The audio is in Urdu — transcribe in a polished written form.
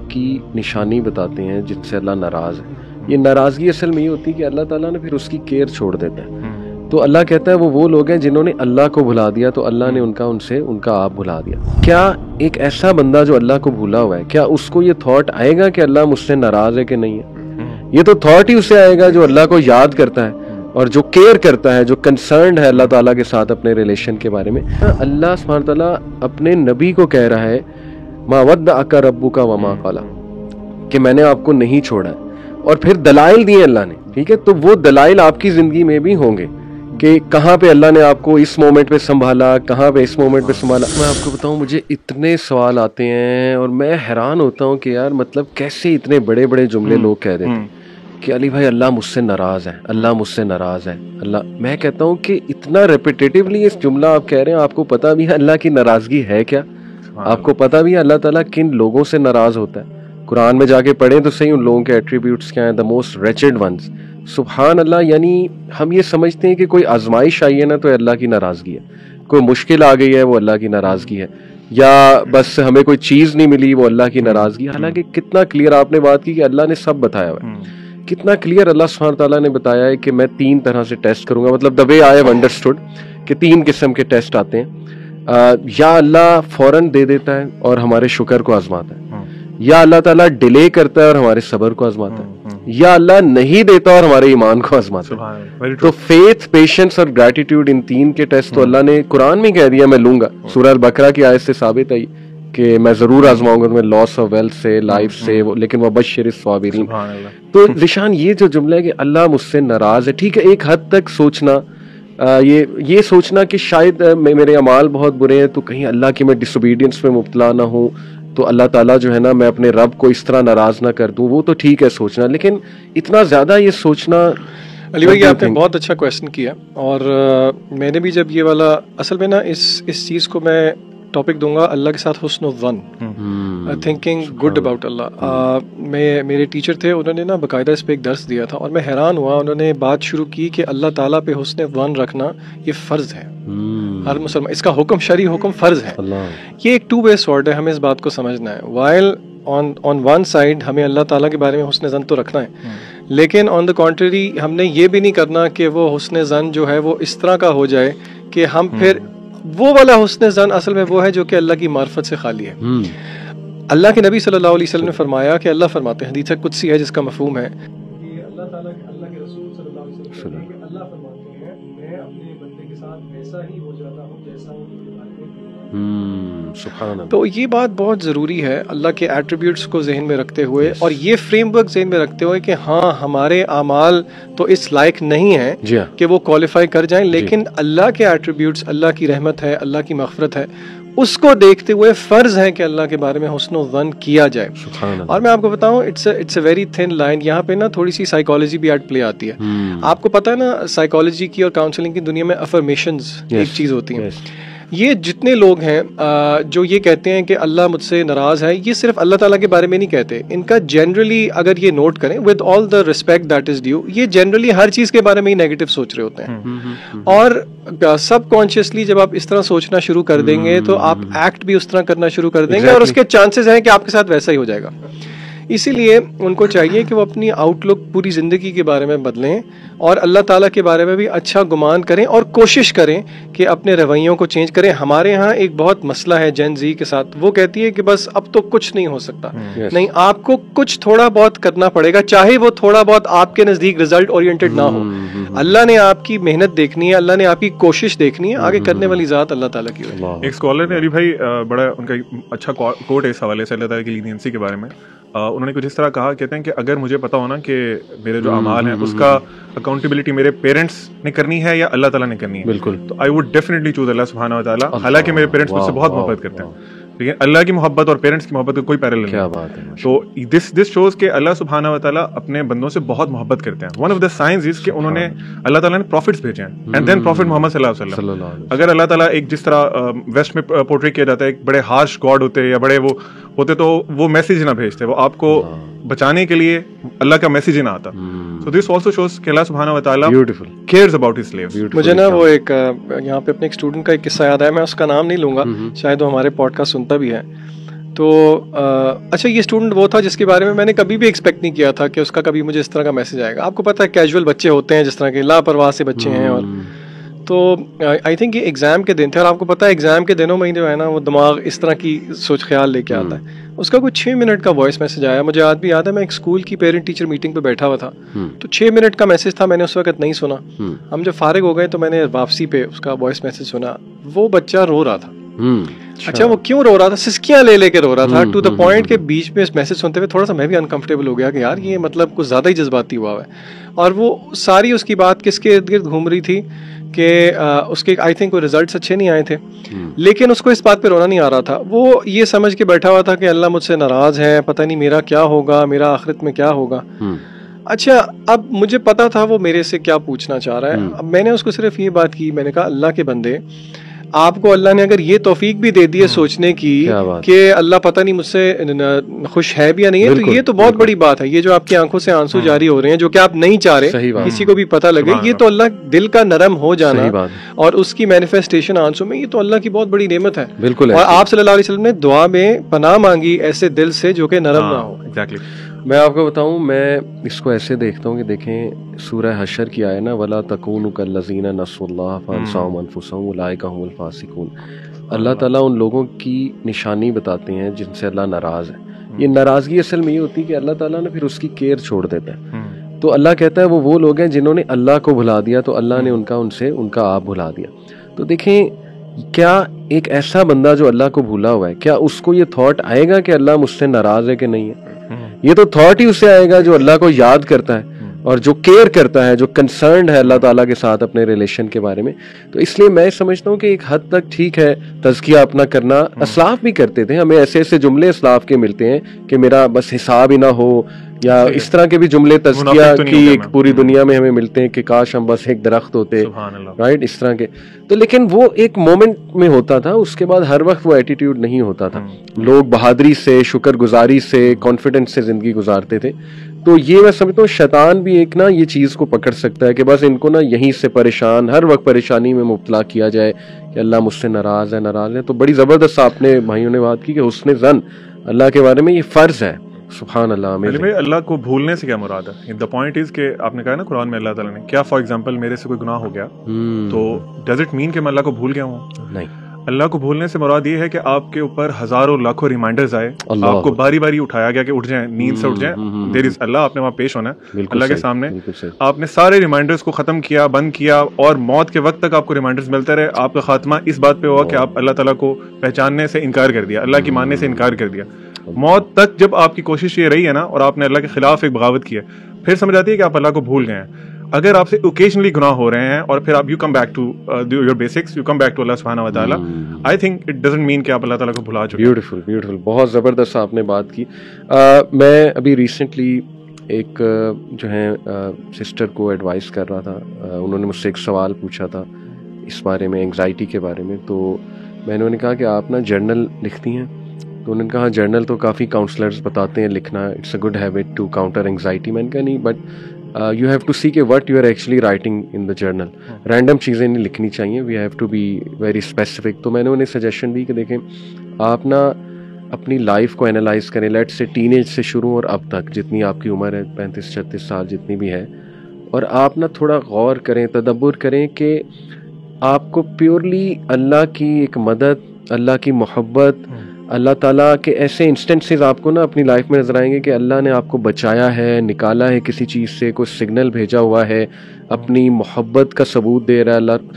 کی نشانی بتاتے ہیں جن سے اللہ ناراض ہے. یہ ناراضگی اصل میں یہ ہوتی ہے کہ اللہ تعالیٰ نے پھر اس کی کیئر چھوڑ دیتا ہے. تو اللہ کہتا ہے وہ لوگ ہیں جنہوں نے اللہ کو بھلا دیا تو اللہ نے ان کا آپ بھلا دیا. کیا ایک ایسا بندہ جو اللہ کو بھولا ہوا ہے, کیا اس کو یہ تھاٹ آئے گا کہ اللہ مجھ سے ناراض ہے کہ نہیں ہے؟ یہ تو تھاٹ ہی اسے آئے گا جو اللہ کو یاد کرتا ہے اور جو کیئر کرتا ہے, جو کنسرنڈ ہے اللہ تعالیٰ کے ساتھ اپنے ریلیشن کے بارے میں. اللہ سبحانہ تعالیٰ اپنے نبی کو کہہ رہا ہے ما ودعک ربک وما قلی, کہ میں نے آپ کو نہیں چھوڑا ہے. اور پھر دلائل دیے اللہ نے, ٹھیک ہے, تو وہ دلائل آپ کی زندگی میں بھی ہوں گے کہ کہاں پہ اللہ نے آپ کو اس مومنٹ پہ سنبھالا, کہاں پہ اس مومنٹ پہ سنبھالا. میں آپ کو بتاؤں مجھے اتنے سوال آتے ہیں اور میں حیران ہوتا ہوں کہ یار مطلب کیسے اتنے بڑے بڑے جملے لوگ کہہ دیتے ہیں کہ علی بھائی اللہ مجھ سے ناراض ہے, اللہ مجھ سے ناراض ہے, اللہ. میں کہتا ہوں کہ اتنا ریپیٹیٹیولی اس جملہ آپ کہہ رہے ہیں, آپ کو پتہ بھی ہے اللہ کی ناراضگی ہے کیا؟ آپ کو پتہ بھی ہے اللہ تعالیٰ کن لوگوں سے ناراض ہوتا ہے؟ قرآن میں جا کے پڑھیں تو صحیح ان لوگوں کے ایٹریبیوٹس کیا ہیں, دا موسٹ ریچڈ ونز. سبحان اللہ. یعنی ہم یہ سمجھتے ہیں کہ کوئی آزمائش آئی ہے نا تو اللہ کی ناراضگی ہے, کوئی مشکل آ گئی ہے وہ اللہ کی ناراضگی ہے, یا بس ہمیں کوئی چیز نہیں ملی وہ اللہ کی ناراضگی. حالانکہ کتنا کلیئر آپ نے بات کی کہ اللہ نے سب بتایا ہوا ہے, کتنا کلیئر اللہ سبحانہ تعالیٰ نے بتایا ہے کہ میں 3 طرح سے ٹیسٹ کروں گا. مطلب the way I have understood کہ 3 قسم کے ٹیسٹ آتے ہیں. یا اللہ فوراً دے دیتا ہے اور ہمارے شکر کو آزماتا ہے, یا اللہ تعالیٰ ڈیلے کرتا ہے اور ہمارے صبر کو آزماتا ہے, یا اللہ نہیں دیتا اور ہمارے ایمان کو آزماتا ہے. تو فیتھ, پیشنس اور گریٹیٹیوڈ, ان 3 کے ٹیسٹ تو اللہ نے قرآن میں کہہ دیا میں لوں گا. سورہ البقرہ کی آیت سے ثابت ہے کہ میں ضرور آزماؤں گا تمہیں لاس آف ویلتھ سے, لائف سے, لیکن وبشر الصابرین. تو ذیشان یہ جو جملہ ہے کہ اللہ مجھ سے ناراض ہے, ٹھیک ہے, ایک حد تک سوچنا, یہ سوچنا کہ شاید میرے اعمال بہت برے ہیں تو کہیں اللہ کی میں ڈس اوبیڈینس میں مبتلا نہ ہوں, تو اللہ تعالیٰ جو ہے نا میں اپنے رب کو اس طرح ناراض نہ کر دوں, وہ تو ٹھیک ہے سوچنا. لیکن اتنا زیادہ یہ سوچنا. علی بھائی آپ نے بہت اچھا کویشچن کیا, اور میں نے بھی جب یہ والا اصل میں نا اس چیز کو میں ٹاپک دوں گا اللہ کے ساتھ حسن الظن, تھنکنگ گڈ اباؤٹ اللہ. میرے ٹیچر تھے, انہوں نے نا باقاعدہ اس پہ ایک درس دیا تھا اور میں حیران ہوا. انہوں نے بات شروع کی کہ اللہ تعالیٰ پہ حسن ظن رکھنا یہ فرض ہے, ہر مسلمان, اس کا حکم شرعی حکم فرض ہے. یہ ایک 2 way sword ہے, ہمیں اس بات کو سمجھنا ہے. وائل آن ون سائڈ ہمیں اللہ تعالیٰ کے بارے میں حسن ظن تو رکھنا ہے, لیکن آن دا کنٹری ہم نے یہ بھی نہیں کرنا کہ وہ حسن ظن جو ہے وہ اس طرح کا ہو جائے کہ ہم پھر وہ والا حسن ظن اصل میں وہ ہے جو کہ اللہ کی معرفت سے خالی ہے. اللہ کے نبی صلی اللہ علیہ وسلم نے فرمایا کہ اللہ فرماتے ہیں, حدیث قدسی ہے جس کا مفہوم ہے کہ اللہ تعالیٰ اللہ کے رسول صلی اللہ علیہ وسلم کہ اللہ فرماتے ہیں میں اپنے بندے کے ساتھ ویسا ہی ہو جاتا ہوں جیسا وہ میرے بارے میں. سبحان اللہ. تو یہ بات بہت ضروری ہے اللہ کے ایٹریبیوٹس کو ذہن میں رکھتے ہوئے, اور یہ فریم ورک ذہن میں رکھتے ہوئے کہ ہاں ہمارے اعمال تو اس لائق نہیں ہیں کہ وہ کوالیفائی کر جائیں, لیکن اللہ کے ایٹریبیوٹس, اللہ کی رحمت ہے, اللہ کی مغفرت ہے, اس کو دیکھتے ہوئے فرض ہے کہ اللہ کے بارے میں حسن و ظن کیا جائے. اور میں آپ کو بتاؤں it's a very thin line. یہاں پہ نا تھوڑی سی سائیکالوجی بھی ایٹ پلے آتی ہے. آپ کو پتا ہے نا سائیکالوجی کی اور کاؤنسلنگ کی دنیا میں افرمیشنز ایک چیز ہوتی ہیں. یہ جتنے لوگ ہیں جو یہ کہتے ہیں کہ اللہ مجھ سے ناراض ہے, یہ صرف اللہ تعالیٰ کے بارے میں نہیں کہتے. ان کا جنرلی اگر یہ نوٹ کریں with all the respect that is due, یہ جنرلی ہر چیز کے بارے میں ہی نیگیٹو سوچ رہے ہوتے ہیں. اور سب کانشیسلی جب آپ اس طرح سوچنا شروع کر دیں گے تو آپ ایکٹ بھی اس طرح کرنا شروع کر دیں گے, اور اس کے چانسز ہیں کہ آپ کے ساتھ ویسا ہی ہو جائے گا. اسی لیے ان کو چاہیے کہ وہ اپنی آؤٹ لک پوری زندگی کے بارے میں بدلیں, اور اللہ تعالیٰ کے بارے میں بھی اچھا گمان کریں, اور کوشش کریں کہ اپنے رویوں کو چینج کریں. ہمارے ہاں ایک بہت مسئلہ ہے جین زی کے ساتھ, وہ کہتی ہے کہ بس اب تو کچھ نہیں ہو سکتا. نہیں, آپ کو کچھ تھوڑا بہت کرنا پڑے گا, چاہے وہ تھوڑا بہت آپ کے نزدیک ریزلٹ اورینٹڈ نہ ہو. اللہ نے آپ کی محنت دیکھنی ہے, اللہ نے آپ کی کوشش دیکھنی ہے, آگے کرنے والی ذات اللہ تعالیٰ کی ہے. ایک اسکالر نے علی بھائی بڑا ان کا اچھا کوٹ ہے اس حوالے سے اللہ تعالیٰ کی لینینسی کے بارے میں. انہوں نے کچھ اس طرح کہا, کہتے ہیں کہ اگر مجھے پتا ہونا کہ میرے جو اعمال ہیں اس کا اکاؤنٹیبلٹی میرے پیرنٹس نے کرنی ہے یا اللہ تعالیٰ نے کرنی ہے, بالکل, تو آئی ووڈ ڈیفینیٹلی چوز اللہ سبحانہ و تعالیٰ. حالانکہ میرے پیرنٹس مجھ سے بہت محبت کرتے ہیں, لیکن اللہ کی محبت اور پیرنٹس کی محبت کا کوئی پیرلل نہیں. تو دس شوز کہ اللہ سبحانہ و تعالیٰ اپنے بندوں سے بہت محبت کرتے ہیں. ون آف دا سائنز از کہ انہوں نے اللہ تعالیٰ نے پروفٹس بھیجے ہیں, اینڈ دین پروفٹ محمد صلی اللہ علیہ وسلم. اگر اللہ تعالیٰ ایک جس طرح ویسٹ میں پورٹری کیا جاتا ہے ایک بڑے ہارش گاڈ ہوتے یا بڑے وہ ہوتے تو وہ میسیج نہ بھیجتے, وہ آپ کو بچانے کے لیے اللہ کا میسیج ہی نہ آتا. So this also shows کہ اللہ سبحانہ و تعالیٰ cares about his slaves. مجھے نا وہ ایک یہاں پہ اپنے ایک اسٹوڈنٹ کا ایک قصہ یاد آیا, میں اس کا نام نہیں لوں گا, شاید وہ ہمارے پوڈ کاسٹ سنتا بھی ہے. تو اچھا یہ اسٹوڈنٹ وہ تھا جس کے بارے میں نے کبھی بھی ایکسپیکٹ نہیں کیا تھا کہ اس کا کبھی مجھے اس طرح کا میسج آئے گا. آپ کو پتہ ہے کیجول بچے ہوتے ہیں جس طرح کے لاپرواہ سے بچے ہیں, اور تو آئی تھنک یہ ایگزام کے دن تھے, اور آپ کو پتہ ہے ایگزام کے دنوں میں جو ہے نا وہ دماغ اس طرح کی سوچ خیال لے کے آتا ہے. اس کا کوئی 6 منٹ کا وائس میسج آیا, مجھے آج بھی یاد ہے, میں ایک اسکول کی پیرنٹ ٹیچر میٹنگ پہ بیٹھا ہوا تھا, تو 6 منٹ کا میسج تھا, میں نے اس وقت نہیں سنا. ہم جب فارغ ہو گئے تو میں نے واپسی پہ اس کا وائس میسج سنا. وہ بچہ رو رہا تھا. اچھا وہ کیوں رو رہا تھا؟ سسکیاں لے کے رو رہا تھا, ٹو دا پوائنٹ کہ بیچ میں اس میسج سنتے ہوئے تھوڑا سا میں بھی انکمفرٹیبل ہو گیا کہ یار یہ مطلب کچھ زیادہ ہی جذباتی ہوا ہے. اور وہ ساری اس کی بات کس کے ارد گرد گھوم رہی تھی کہ اس کے آئی تھنک کوئی ریزلٹس اچھے نہیں آئے تھے, لیکن اس کو اس بات پہ رونا نہیں آ رہا تھا. وہ یہ سمجھ کے بیٹھا ہوا تھا کہ اللہ مجھ سے ناراض ہے, پتہ نہیں میرا کیا ہوگا, میرا آخرت میں کیا ہوگا. اچھا اب مجھے پتا تھا وہ میرے سے کیا پوچھنا چاہ رہا ہے. اب میں نے اس کو صرف یہ بات کی, میں نے کہا اللہ کے بندے, آپ کو اللہ نے اگر یہ توفیق بھی دے دی ہے سوچنے کی کہ اللہ پتہ نہیں مجھ سے خوش ہے بھی یا نہیں ہے, تو یہ تو بہت بڑی بات ہے. یہ جو آپ کی آنکھوں سے آنسو جاری ہو رہے ہیں جو کہ آپ نہیں چاہ رہے کسی کو بھی پتہ لگے, یہ تو اللہ دل کا نرم ہو جانا اور اس کی مینیفیسٹیشن آنسو میں, یہ تو اللہ کی بہت بڑی نعمت ہے. بالکل. اور آپ صلی اللہ علیہ وسلم نے دعا میں پناہ مانگی ایسے دل سے جو کہ نرم نہ ہو. میں آپ کو بتاؤں, میں اس کو ایسے دیکھتا ہوں کہ دیکھیں سورہ حشر کی آئے نا, وَلَا تَكُونُوا كَالَّذِينَ نَسُوا اللَّهَ فَأَنسَاهُمْ أَنفُسَهُمْ أُولَٰئِكَ هُمُ الْفَاسِقُونَ. اللہ تعالیٰ ان لوگوں کی نشانی بتاتے ہیں جن سے اللہ ناراض ہے. یہ ناراضگی اصل میں یہ ہوتی ہے کہ اللہ تعالیٰ نے پھر اس کی کیئر چھوڑ دیتا ہے. تو اللہ کہتا ہے وہ لوگ ہیں جنہوں نے اللہ کو بھلا دیا تو اللہ نے ان کا آپ بھلا دیا. تو دیکھیں کیا ایک ایسا بندہ جو اللہ کو بھولا ہوا ہے, کیا اس کو یہ تھاٹ آئے گا کہ اللہ مجھ سے ناراض ہے کہ نہیں ہے؟ یہ تو تھاٹ ہی اسے آئے گا جو اللہ کو یاد کرتا ہے اور جو کیئر کرتا ہے, جو کنسرنڈ ہے اللہ تعالیٰ کے ساتھ اپنے ریلیشن کے بارے میں. تو اس لیے میں سمجھتا ہوں کہ ایک حد تک ٹھیک ہے تزکیہ اپنا کرنا. اسلاف بھی کرتے تھے, ہمیں ایسے ایسے جملے اسلاف کے ملتے ہیں کہ میرا بس حساب ہی نہ ہو, یا اس طرح کے بھی جملے تزکیہ کی ایک پوری دنیا میں ہمیں ملتے ہیں کہ کاش ہم بس ایک درخت ہوتے, رائٹ, اس طرح کے. تو لیکن وہ ایک مومنٹ میں ہوتا تھا, اس کے بعد ہر وقت وہ ایٹیٹیوڈ نہیں ہوتا تھا. لوگ بہادری سے, شکر گزاری سے, کانفیڈنس سے زندگی گزارتے تھے. تو یہ میں سمجھتا ہوں شیطان بھی ایک نا یہ چیز کو پکڑ سکتا ہے کہ بس ان کو نا یہیں سے پریشان, ہر وقت پریشانی میں مبتلا کیا جائے کہ اللہ مجھ سے ناراض ہے. تو بڑی زبردست آپ نے بھائیوں نے بات کی کہ حسن ظن اللہ کے بارے میں یہ فرض ہے. سبحان اللہ. بھائی اللہ کو بھولنے سے کیا مراد ہے؟ دا پوائنٹ از کہ آپ نے کہا نا قرآن میں اللہ تعالیٰ نے کیا, فار ایگزامپل میرے سے کوئی گناہ ہو گیا تو ڈز اٹ مین کہ میں اللہ کو بھول گیا ہوں؟ نہیں. اللہ کو بھولنے سے مراد یہ ہے کہ آپ کے اوپر ہزاروں لاکھوں ریمائنڈرز آئے, آپ کو باری باری اٹھایا گیا کہ اٹھ جائیں, نیند سے اٹھ جائیں, دیر از اللہ, آپ نے وہاں پیش ہونا ہے اللہ کے سامنے. آپ نے سارے ریمائنڈرز کو ختم کیا, بند کیا, اور موت کے وقت تک آپ کو ریمائنڈرز ملتے رہے. آپ کا خاتمہ اس بات پہ ہوا کہ آپ اللہ تعالیٰ کو پہچاننے سے انکار کر دیا, اللہ کی ماننے سے انکار کر دیا. موت تک جب آپ کی کوشش یہ رہی ہے نا, اور آپ نے اللہ کے خلاف ایک بغاوت کی ہے, پھر سمجھ آتی ہے کہ آپ اللہ کو بھول گئے ہیں. اگر آپ سے اوکیجنلی گناہ ہو رہے ہیں اور پھر آپ you come back to your basics, you come back to اللہ سبحانہ و تعالیٰ, I think it doesn't mean کہ آپ اللہ تعالیٰ کو بھلا چکے. بیوٹیفل, بہت زبردست آپ نے بات کی. میں ابھی ریسنٹلی ایک جو ہے سسٹر کو ایڈوائز کر رہا تھا, انہوں نے مجھ سے ایک سوال پوچھا تھا اس بارے میں, انگزائٹی کے بارے میں. تو میں نے انہیں کہا کہ آپ نا جرنل لکھتی ہیں؟ تو انہوں نے کہا جرنل تو کافی کاؤنسلرز بتاتے ہیں لکھنا, it's a good habit to counter anxiety. میں نے کہا نہیں, but you have to see کہ what you are actually writing in the journal. Random چیزیں نہیں لکھنی چاہیے, we have to be very specific. تو میں نے انہیں سجیشن دی کہ دیکھیں آپ نا اپنی لائف کو انالائز کریں, لیٹ سے ٹین ایج سے شروع اور اب تک جتنی آپ کی عمر ہے, 35-36 سال جتنی بھی ہے, اور آپ نا تھوڑا غور کریں, تدبر کریں کہ آپ کو پیورلی اللہ کی ایک مدد, اللہ کی محبت, اللہ تعالیٰ کے ایسے انسٹنسز آپ کو نا اپنی لائف میں نظر آئیں گے کہ اللہ نے آپ کو بچایا ہے, نکالا ہے کسی چیز سے, کوئی سگنل بھیجا ہوا ہے, اپنی محبت کا ثبوت دے رہا ہے اللہ.